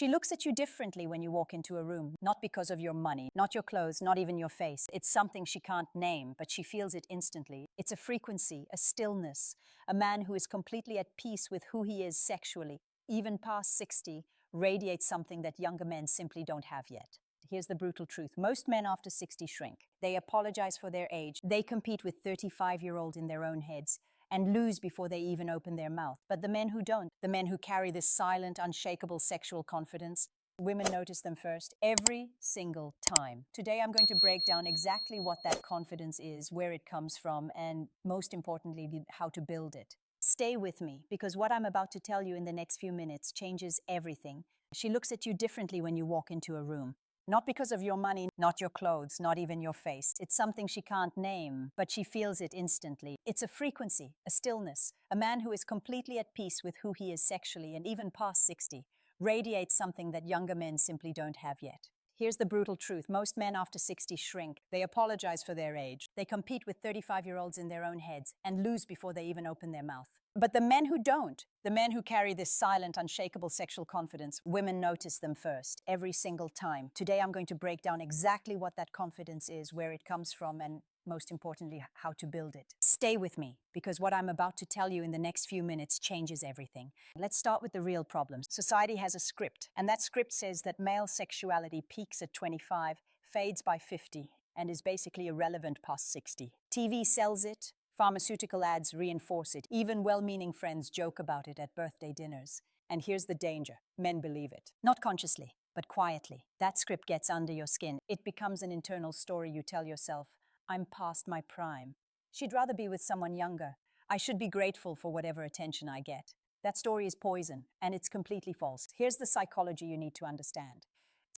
She looks at you differently when you walk into a room, not because of your money, not your clothes, not even your face. It's something she can't name, but she feels it instantly. It's a frequency, a stillness, a man who is completely at peace with who he is sexually, even past 60, radiates something that younger men simply don't have yet. Here's the brutal truth. Most men after 60 shrink. They apologize for their age. They compete with 35-year-olds in their own heads and lose before they even open their mouth. But the men who don't, the men who carry this silent, unshakable sexual confidence, women notice them first every single time. Today, I'm going to break down exactly what that confidence is, where it comes from, and most importantly, how to build it. Stay with me, because what I'm about to tell you in the next few minutes changes everything. She looks at you differently when you walk into a room. Not because of your money, not your clothes, not even your face. It's something she can't name, but she feels it instantly. It's a frequency, a stillness. A man who is completely at peace with who he is sexually and even past 60 radiates something that younger men simply don't have yet. Here's the brutal truth. Most men after 60 shrink. They apologize for their age. They compete with 35-year-olds in their own heads and lose before they even open their mouth. But the men who don't, the men who carry this silent, unshakable sexual confidence, women notice them first, every single time. Today, I'm going to break down exactly what that confidence is, where it comes from, and most importantly, how to build it. Stay with me, because what I'm about to tell you in the next few minutes changes everything. Let's start with the real problem. Society has a script, and that script says that male sexuality peaks at 25, fades by 50, and is basically irrelevant past 60. TV sells it. Pharmaceutical ads reinforce it. Even well-meaning friends joke about it at birthday dinners. And here's the danger. Men believe it. Not consciously, but quietly. That script gets under your skin. It becomes an internal story you tell yourself. I'm past my prime. She'd rather be with someone younger. I should be grateful for whatever attention I get. That story is poison, and it's completely false. Here's the psychology you need to understand.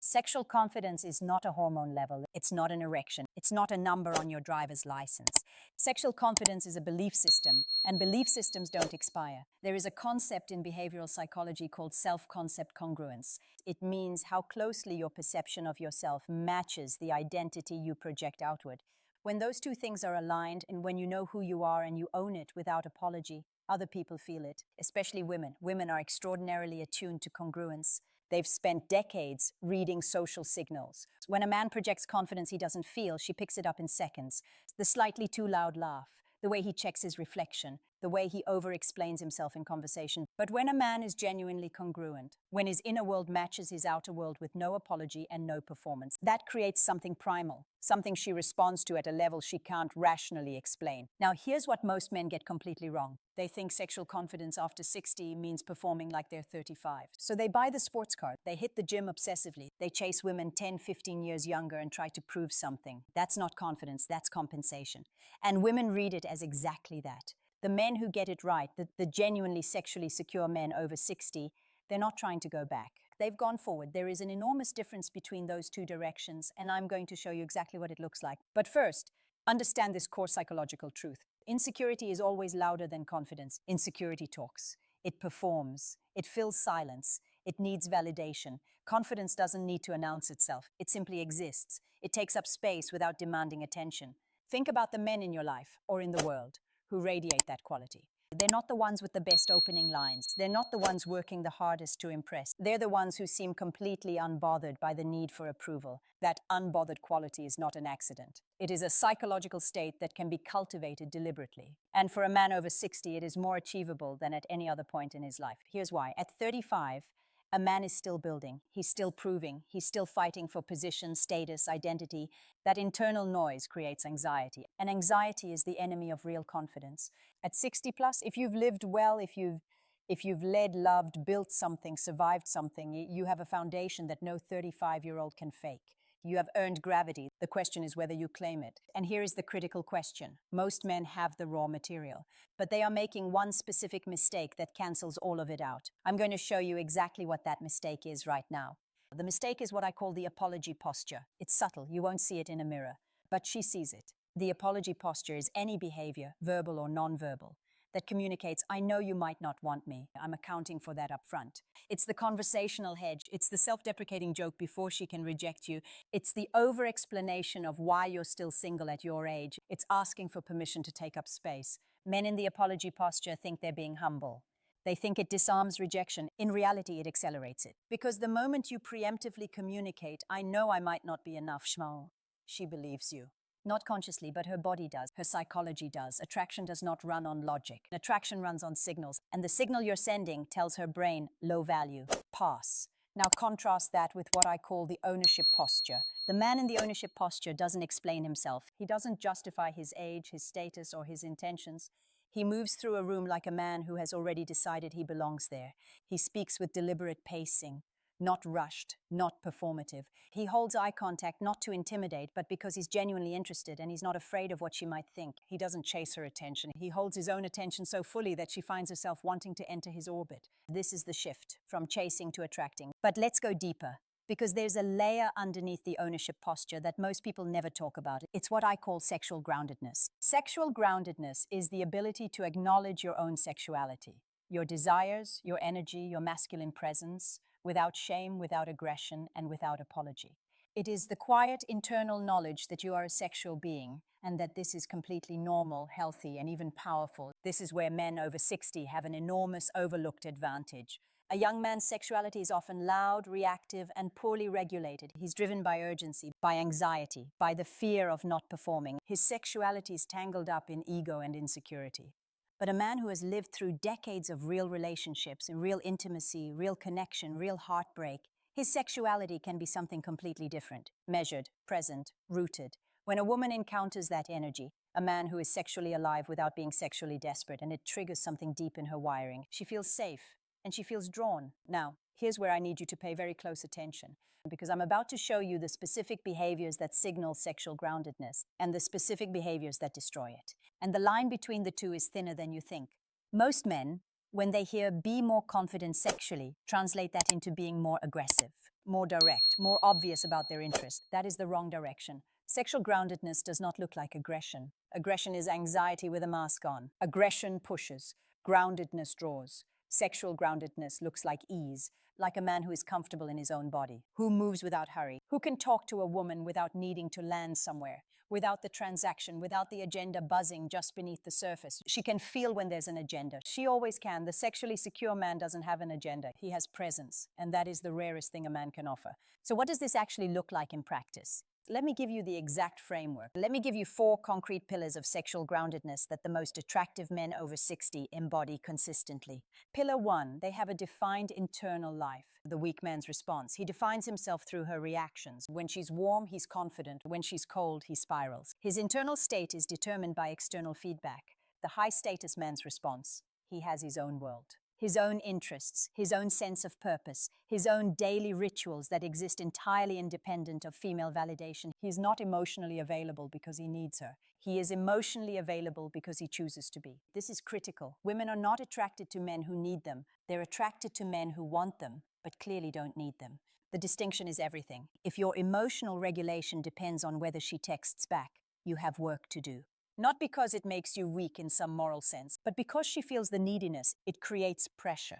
Sexual confidence is not a hormone level. It's not an erection. It's not a number on your driver's license. Sexual confidence is a belief system, and belief systems don't expire. There is a concept in behavioral psychology called self-concept congruence. It means how closely your perception of yourself matches the identity you project outward. When those two things are aligned, and when you know who you are and you own it without apology, other people feel it, especially women. Women are extraordinarily attuned to congruence. They've spent decades reading social signals. When a man projects confidence he doesn't feel, she picks it up in seconds. The slightly too loud laugh, the way he checks his reflection, the way he over-explains himself in conversation. But when a man is genuinely congruent, when his inner world matches his outer world with no apology and no performance, that creates something primal, something she responds to at a level she can't rationally explain. Now, here's what most men get completely wrong. They think sexual confidence after 60 means performing like they're 35. So they buy the sports car, they hit the gym obsessively, they chase women 10, 15 years younger and try to prove something. That's not confidence, that's compensation. And women read it as exactly that. The men who get it right, the genuinely sexually secure men over 60, they're not trying to go back. They've gone forward. There is an enormous difference between those two directions, and I'm going to show you exactly what it looks like. But first, understand this core psychological truth. Insecurity is always louder than confidence. Insecurity talks. It performs. It fills silence. It needs validation. Confidence doesn't need to announce itself. It simply exists. It takes up space without demanding attention. Think about the men in your life or in the world who radiate that quality. They're not the ones with the best opening lines. They're not the ones working the hardest to impress. They're the ones who seem completely unbothered by the need for approval. That unbothered quality is not an accident. It is a psychological state that can be cultivated deliberately. And for a man over 60, it is more achievable than at any other point in his life. Here's why. At 35, a man is still building, he's still proving, he's still fighting for position, status, identity. That internal noise creates anxiety, and anxiety is the enemy of real confidence. At 60 plus, if you've lived well, if you've led, loved, built something, survived something, you have a foundation that no 35-year-old can fake. You have earned gravity. The question is whether you claim it. And here is the critical question. Most men have the raw material, but they are making one specific mistake that cancels all of it out. I'm going to show you exactly what that mistake is right now. The mistake is what I call the apology posture. It's subtle. You won't see it in a mirror, but she sees it. The apology posture is any behavior, verbal or non-verbal, that communicates, I know you might not want me. I'm accounting for that up front. It's the conversational hedge. It's the self-deprecating joke before she can reject you. It's the over-explanation of why you're still single at your age. It's asking for permission to take up space. Men in the apology posture think they're being humble. They think it disarms rejection. In reality, it accelerates it. Because the moment you preemptively communicate, I know I might not be enough, Shmo, she believes you. Not consciously, but her body does. Her psychology does. Attraction does not run on logic. Attraction runs on signals. And the signal you're sending tells her brain, low value, pass. Now contrast that with what I call the ownership posture. The man in the ownership posture doesn't explain himself. He doesn't justify his age, his status, or his intentions. He moves through a room like a man who has already decided he belongs there. He speaks with deliberate pacing, not rushed, not performative. He holds eye contact not to intimidate, but because he's genuinely interested and he's not afraid of what she might think. He doesn't chase her attention. He holds his own attention so fully that she finds herself wanting to enter his orbit. This is the shift from chasing to attracting. But let's go deeper, because there's a layer underneath the ownership posture that most people never talk about. It's what I call sexual groundedness. Sexual groundedness is the ability to acknowledge your own sexuality, your desires, your energy, your masculine presence, without shame, without aggression, and without apology. It is the quiet internal knowledge that you are a sexual being and that this is completely normal, healthy, and even powerful. This is where men over 60 have an enormous overlooked advantage. A young man's sexuality is often loud, reactive, and poorly regulated. He's driven by urgency, by anxiety, by the fear of not performing. His sexuality is tangled up in ego and insecurity. But a man who has lived through decades of real relationships, real intimacy, real connection, real heartbreak, his sexuality can be something completely different, measured, present, rooted. When a woman encounters that energy, a man who is sexually alive without being sexually desperate, and it triggers something deep in her wiring, she feels safe and she feels drawn. Now, here's where I need you to pay very close attention, because I'm about to show you the specific behaviors that signal sexual groundedness and the specific behaviors that destroy it. And the line between the two is thinner than you think. Most men, when they hear be more confident sexually, translate that into being more aggressive, more direct, more obvious about their interest. That is the wrong direction. Sexual groundedness does not look like aggression. Aggression is anxiety with a mask on. Aggression pushes. Groundedness draws. Sexual groundedness looks like ease, like a man who is comfortable in his own body, who moves without hurry, who can talk to a woman without needing to land somewhere, without the transaction, without the agenda buzzing just beneath the surface. She can feel when there's an agenda. She always can. The sexually secure man doesn't have an agenda. He has presence, and that is the rarest thing a man can offer. So what does this actually look like in practice? Let me give you the exact framework. Let me give you 4 concrete pillars of sexual groundedness that the most attractive men over 60 embody consistently. Pillar 1, they have a defined internal life. The weak man's response. He defines himself through her reactions. When she's warm, he's confident. When she's cold, he spirals. His internal state is determined by external feedback. The high-status man's response. He has his own world, his own interests, his own sense of purpose, his own daily rituals that exist entirely independent of female validation. He is not emotionally available because he needs her. He is emotionally available because he chooses to be. This is critical. Women are not attracted to men who need them. They're attracted to men who want them, but clearly don't need them. The distinction is everything. If your emotional regulation depends on whether she texts back, you have work to do. Not because it makes you weak in some moral sense, but because she feels the neediness, it creates pressure.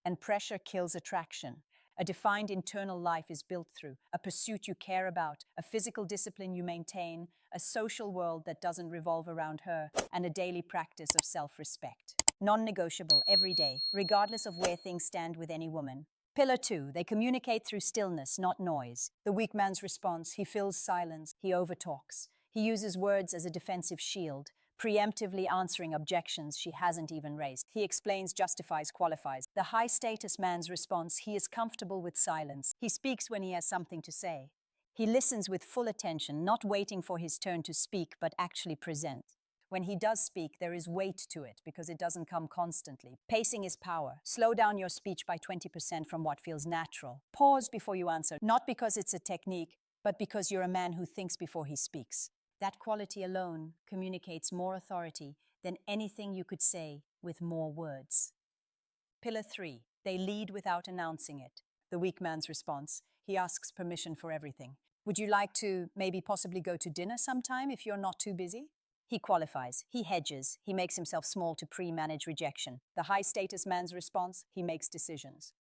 And pressure kills attraction. A defined internal life is built through a pursuit you care about, a physical discipline you maintain, a social world that doesn't revolve around her, and a daily practice of self-respect. Non-negotiable every day, regardless of where things stand with any woman. Pillar 2, they communicate through stillness, not noise. The weak man's response, he fills silence, he overtalks. He uses words as a defensive shield, preemptively answering objections she hasn't even raised. He explains, justifies, qualifies. The high-status man's response, he is comfortable with silence. He speaks when he has something to say. He listens with full attention, not waiting for his turn to speak, but actually present. When he does speak, there is weight to it because it doesn't come constantly. Pacing is power. Slow down your speech by 20% from what feels natural. Pause before you answer, not because it's a technique, but because you're a man who thinks before he speaks. That quality alone communicates more authority than anything you could say with more words. Pillar 3, they lead without announcing it. The weak man's response, he asks permission for everything. Would you like to maybe possibly go to dinner sometime if you're not too busy? He qualifies, he hedges, he makes himself small to pre-manage rejection. The high-status man's response, he makes decisions.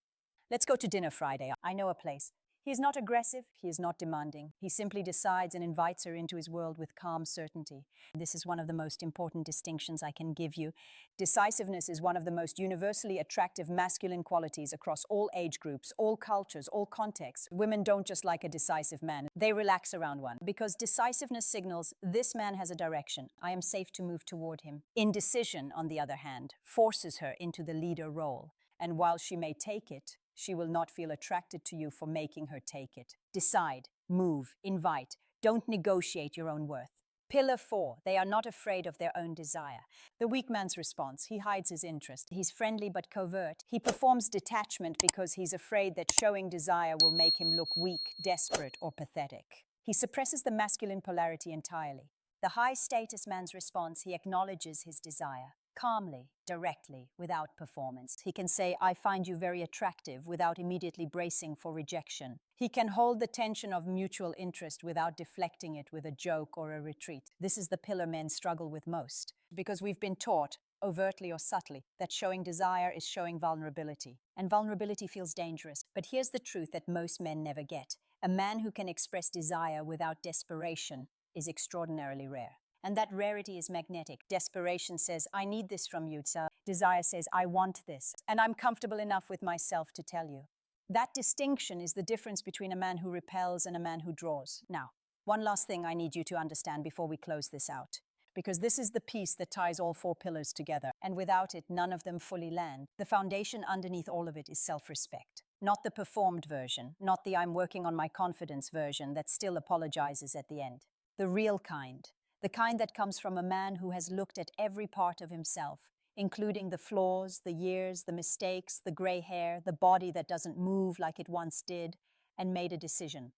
Let's go to dinner Friday. I know a place. He is not aggressive, he is not demanding. He simply decides and invites her into his world with calm certainty. This is one of the most important distinctions I can give you. Decisiveness is one of the most universally attractive masculine qualities across all age groups, all cultures, all contexts. Women don't just like a decisive man, they relax around one. Because decisiveness signals, this man has a direction, I am safe to move toward him. Indecision, on the other hand, forces her into the leader role. And while she may take it, she will not feel attracted to you for making her take it. Decide, move, invite. Don't negotiate your own worth. Pillar 4, they are not afraid of their own desire. The weak man's response, he hides his interest. He's friendly but covert. He performs detachment because he's afraid that showing desire will make him look weak, desperate, or pathetic. He suppresses the masculine polarity entirely. The high-status man's response, he acknowledges his desire. Calmly, directly, without performance. He can say, I find you very attractive, without immediately bracing for rejection. He can hold the tension of mutual interest without deflecting it with a joke or a retreat. This is the pillar men struggle with most, because we've been taught, overtly or subtly, that showing desire is showing vulnerability. And vulnerability feels dangerous. But here's the truth that most men never get. A man who can express desire without desperation is extraordinarily rare. And that rarity is magnetic. Desperation says, I need this from you. Desire says, I want this. And I'm comfortable enough with myself to tell you. That distinction is the difference between a man who repels and a man who draws. Now, one last thing I need you to understand before we close this out. Because this is the piece that ties all 4 pillars together. And without it, none of them fully land. The foundation underneath all of it is self-respect. Not the performed version. Not the I'm working on my confidence version that still apologizes at the end. The real kind. The kind that comes from a man who has looked at every part of himself, including the flaws, the years, the mistakes, the gray hair, the body that doesn't move like it once did, and made a decision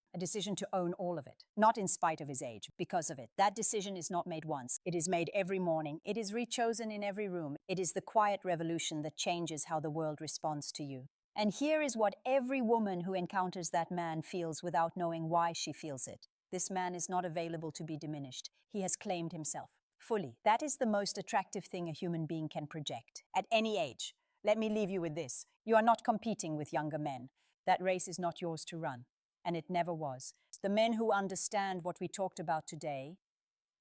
to own all of it. Not in spite of his age, because of it. That decision is not made once. It is made every morning. It is rechosen in every room. It is the quiet revolution that changes how the world responds to you. And here is what every woman who encounters that man feels without knowing why she feels it. This man is not available to be diminished. He has claimed himself fully. That is the most attractive thing a human being can project at any age. Let me leave you with this. You are not competing with younger men. That race is not yours to run, and it never was. The men who understand what we talked about today,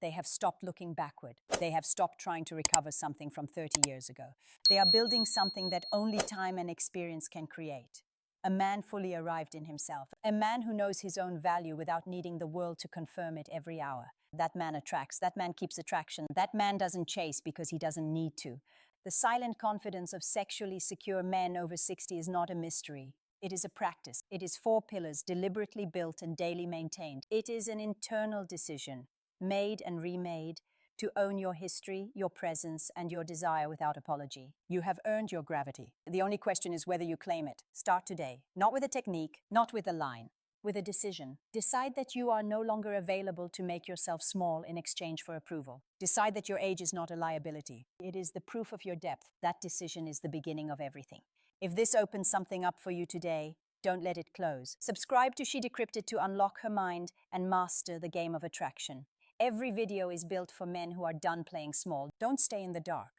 they have stopped looking backward. They have stopped trying to recover something from 30 years ago. They are building something that only time and experience can create. A man fully arrived in himself. A man who knows his own value without needing the world to confirm it every hour. That man attracts. That man keeps attraction. That man doesn't chase because he doesn't need to. The silent confidence of sexually secure men over 60 is not a mystery. It is a practice. It is 4 pillars deliberately built and daily maintained. It is an internal decision, made and remade, to own your history, your presence, and your desire without apology. You have earned your gravity. The only question is whether you claim it. Start today. Not with a technique, not with a line, with a decision. Decide that you are no longer available to make yourself small in exchange for approval. Decide that your age is not a liability. It is the proof of your depth. That decision is the beginning of everything. If this opens something up for you today, don't let it close. Subscribe to She Decrypted to unlock her mind and master the game of attraction. Every video is built for men who are done playing small. Don't stay in the dark.